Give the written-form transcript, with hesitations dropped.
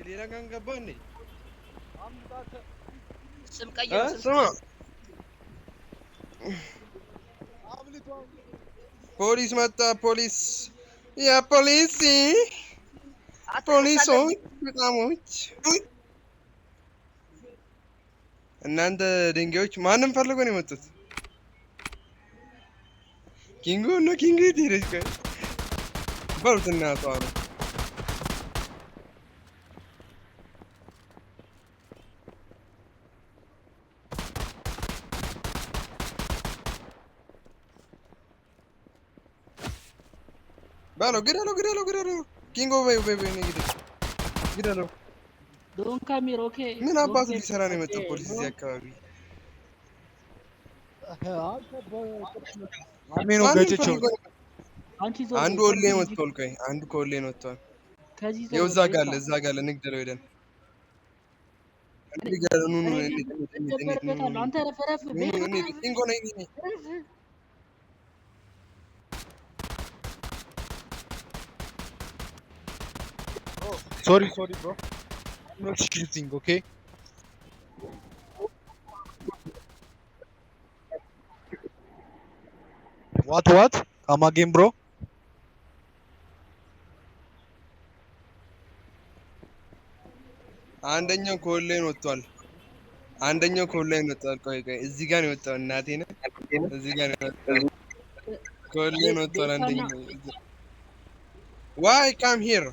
ሌላ ጋር ገባህ እንዴ? ስም ቀይሩ። ስማ ፖሊስ መጣ። ፖሊስ የፖሊሲ ፖሊሶች በጣሞች እናንተ ድንጋዮች ማንም ፈልጎ ነው የመጡት? ኪንጎ ነው ኪንጎ ሄደች በሉት እናቷ ነው። በለው ግደለው ኪንጎ በይ ግደለው። ዶን ካሚር ኦኬ። ምን አባቱ ሊሰራ ነው የመጣው ፖሊስ እዚህ አካባቢ? አንዱ ወሌ መጥቷል። ቆይ አንዱ ከወሌ መጥቷል። ይኸው እዛ ጋር አለ ንግደለው ሄደን ኪንጎ ነኝ Sorry, bro. I'm not shooting, okay? What? Come again, bro? አንደኛው ከወላይን ወጥቷል። ቆይ እዚህ ጋር ነው የወጣው። እናቴ ነው እዚህ ጋር ነው የወጣው። ከወላይን ወጥቷል አንደኛው። Why come here?